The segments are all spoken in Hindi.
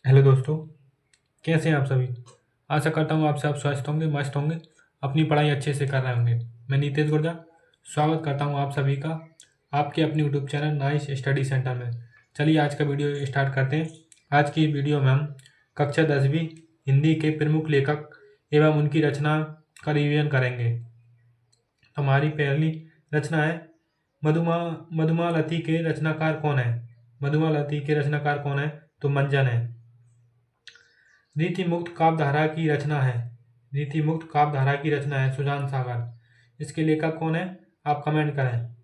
हेलो दोस्तों, कैसे हैं आप सभी। आशा करता हूँ आप सब स्वस्थ होंगे, मस्त होंगे, अपनी पढ़ाई अच्छे से कर रहे होंगे। मैं नीतीश गुर्जर स्वागत करता हूँ आप सभी का आपके अपने YouTube channel nice study centre में। चलिए आज का वीडियो स्टार्ट करते हैं। आज की वीडियो में हम कक्षा 10वीं हिंदी के प्रमुख लेखक एवं उनकी रचना का रिवीजन करेंगे। हमारी पहली रचना है मधुमालती के रचनाकार कौन है। मधुमालती के रचनाकार कौन है? तो मंजन है। रीतिमुक्त काव्यधारा की रचना है। रीतिमुक्त काव्यधारा की रचना है सुजान सागर। इसके लेखक कौन है? आप कमेंट करें।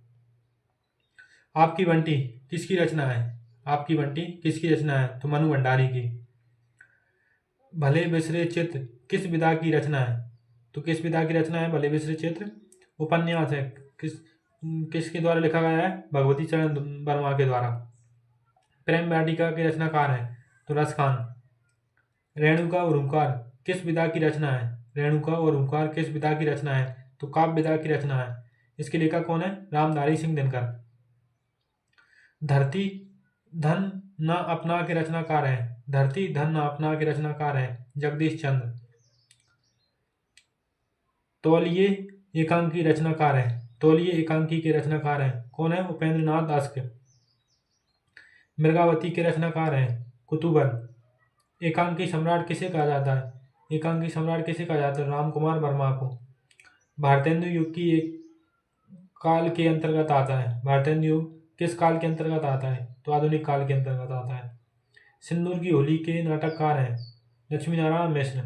आपकी बंटी किसकी रचना है? आपकी बंटी किसकी रचना है? तो मनु भंडारी की। भले बिसरे चित्र किस विधा की रचना है? तो किस विधा की रचना है भले बिसरे चित्र? उपन्यास है। किसके द्वारा लिखा गया है? भगवती चरण वर्मा के द्वारा। प्रेम वाटिका के रचनाकार है तो रसखान। रेणुका और ओंकार किस विधा की रचना है? रेणुका और ओंकार किस विधा की रचना है? तो काव्य विधा की रचना है। इसके लेखक कौन है? रामधारी सिंह दिनकर। धरती धन न अपना के रचनाकार है। धरती धन न अपना के रचनाकार है जगदीश चंद्र। तौलिए एकांकी रचनाकार है। तौलिए एकांकी के रचनाकार है कौन है? उपेंद्र नाथ दास। मृगावती के रचनाकार हैं कुतुबन। एकांकी सम्राट किसे कहा जाता है? एकांकी सम्राट किसे कहा जाता है? राम कुमार वर्मा को। भारतेंदु युग की एक काल के अंतर्गत आता है। भारतेंदु युग किस काल के अंतर्गत आता है? तो आधुनिक काल के अंतर्गत आता है। सिंदूर की होली के नाटककार हैं लक्ष्मी नारायण मिश्र।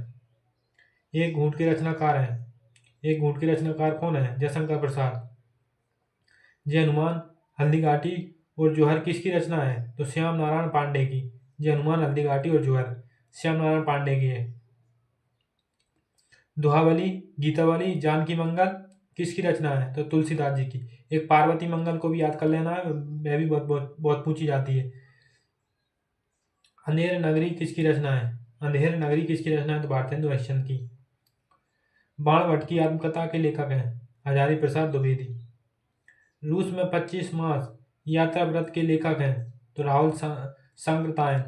एक घूंट के रचनाकार हैं। एक घूंट के रचनाकार कौन है? जयशंकर प्रसाद। जय हनुमान हल्दी घाटी और जौहर किसकी रचना है? तो श्याम नारायण पांडे की। जय हनुमान हल्दी घाटी और जौहर श्याम नारायण पांडे की है। दोहावली गीतावली जानकी मंगल किसकी रचना है? तो तुलसीदास जी की। एक पार्वती मंगल को भी याद कर लेना है, वह भी बहुत बहुत बहुत पूछी जाती है। अंधेर नगरी किसकी रचना है? अंधेर नगरी किसकी रचना है? तो भारतेंदु हरिश्चंद्र की। बाणभट्ट की आत्मकथा के लेखक हैं हजारी प्रसाद द्विवेदी। रूस में 25 मास यात्रा व्रत के लेखक हैं तो राहुल सांकृत्यायन।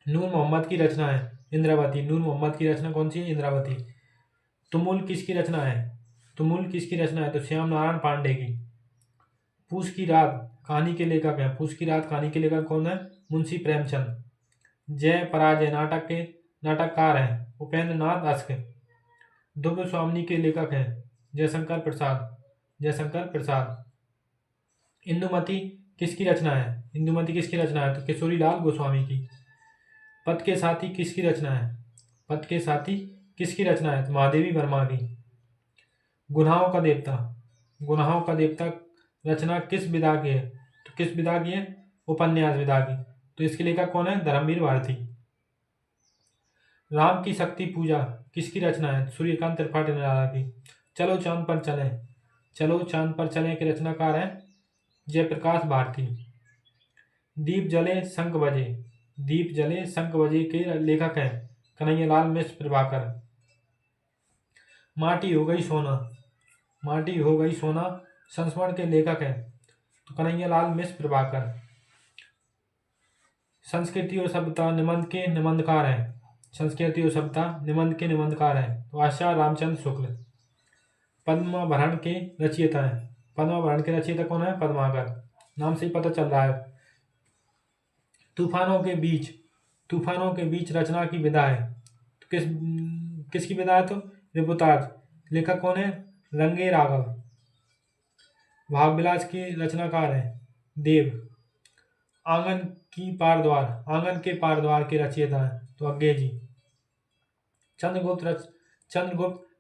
नूर मोहम्मद की रचना है इंद्रावती। नूर मोहम्मद की रचना कौन सी है? इंद्रावती। तुमुल किसकी रचना है? तुमुल किसकी रचना है? तो श्याम नारायण पांडे की। पूस की रात कहानी के लेखक हैं। पूस की रात कहानी के लेखक कौन है? मुंशी प्रेमचंद। जय पराजय नाटककार हैं उपेंद्र नाथ दास। दुर्ग स्वामिनी के लेखक हैं जयशंकर प्रसाद। जयशंकर प्रसाद। इंदुमती किसकी रचना है? इंदुमती किसकी रचना है? तो किशोरी लाल गोस्वामी की। पथ के साथी किसकी रचना है? पथ के साथी किसकी रचना है? तो महादेवी वर्मा की। गुनाहों का देवता। गुनाहों का देवता रचना किस विधा की है? तो किस विधा की है? उपन्यास विधा की। तो इसके लेखक कौन है? धर्मवीर भारती। राम की शक्ति पूजा किसकी रचना है? सूर्यकांत त्रिपाठी निराला की। चलो चांद पर चलें। चलो चांद पर चलें के रचनाकार हैं जयप्रकाश भारती। दीप जले शंख बजे। दीप जले शंख बजे के लेखक हैं कन्हैयालाल मिश्र प्रभाकर। माटी हो गई सोना। माटी हो गई सोना संस्मरण के लेखक हैं तो कन्हैयालाल मिश्र प्रभाकर। संस्कृति और सभ्यता निबंध के निबंधकार हैं। संस्कृति और सभ्यता निबंध के निबंधकार हैं तो आचार्य रामचंद्र शुक्ल। पद्माभरण के रचयिता हैं। पद्माभरण के रचयिता कौन है? पद्माकर। नाम से ही पता चल रहा है। तूफानों के बीच। तूफानों के बीच रचना की विधा है तो किसकी विधा है? तो रिपुताज। लेखक कौन है? रंगे राघव। भावविलास के रचनाकार हैं देव। आंगन की पारद्वार। आंगन के पारद्वार के रचयिता हैं तो अज्ञे जी। चंद्रगुप्त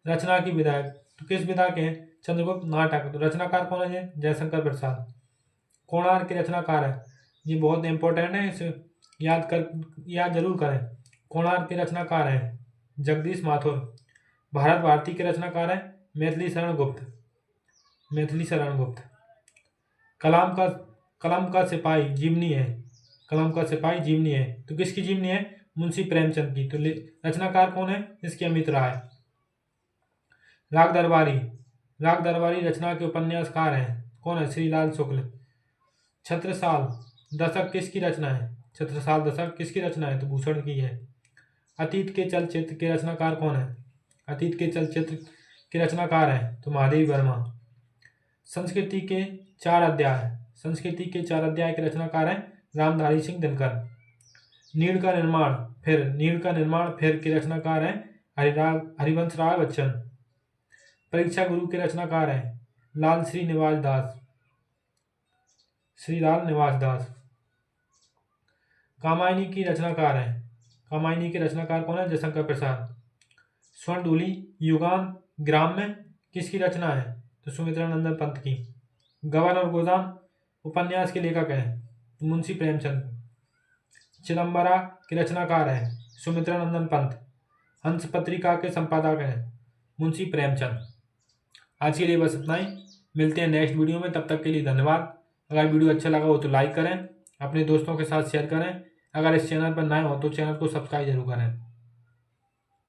रचना की विधा है तो किस विधा के हैं? चंद्रगुप्त नाटक। तो रचनाकार कौन है? जयशंकर प्रसाद। कोणार्क के रचनाकार है, ये बहुत इंपॉर्टेंट है, इसे याद जरूर करें। कोणार्क के रचनाकार हैं जगदीश माथुर। भारत भारती के रचनाकार हैं मैथिली शरण गुप्त। मैथिली शरण गुप्त। कलम का सिपाही जीवनी है। कलम का सिपाही जीवनी है तो किसकी जीवनी है? मुंशी प्रेमचंद की। तो रचनाकार कौन है? इसके अमित राय। राग दरबारी। राग दरबारी रचना के उपन्यासकार हैं कौन है? श्रीलाल शुक्ल। छत्रसाल दशक किसकी रचना है? छत्रसाल दशक किसकी रचना है? तो भूषण की है। अतीत के चलचित्र के रचनाकार कौन है? अतीत के चलचित्र के रचनाकार हैं तो महादेवी वर्मा। संस्कृति के 4 अध्याय, संस्कृति के 4 अध्याय के रचनाकार हैं रामधारी सिंह दिनकर। नीड़ का निर्माण फिर के रचनाकार हैं हरिवंश राय बच्चन। परीक्षा गुरु के रचनाकार हैं लाल श्रीनिवास दास। कामायनी की रचनाकार कौन है? जयशंकर प्रसाद। स्वर्णधूलि युगान ग्राम में किसकी रचना है? तो सुमित्रा नंदन पंत की। गबन और गोदान उपन्यास के लेखक हैं तो मुंशी प्रेमचंद। चिदम्बरा के रचनाकार हैं सुमित्रा नंदन पंत। हंस पत्रिका के संपादक हैं मुंशी प्रेमचंद। आज के लिए बस इतना ही, मिलते हैं नेक्स्ट वीडियो में, तब तक के लिए धन्यवाद। अगर वीडियो अच्छा लगा हो तो लाइक करें, अपने दोस्तों के साथ शेयर करें। अगर इस चैनल पर नए हो तो चैनल को सब्सक्राइब जरूर करें।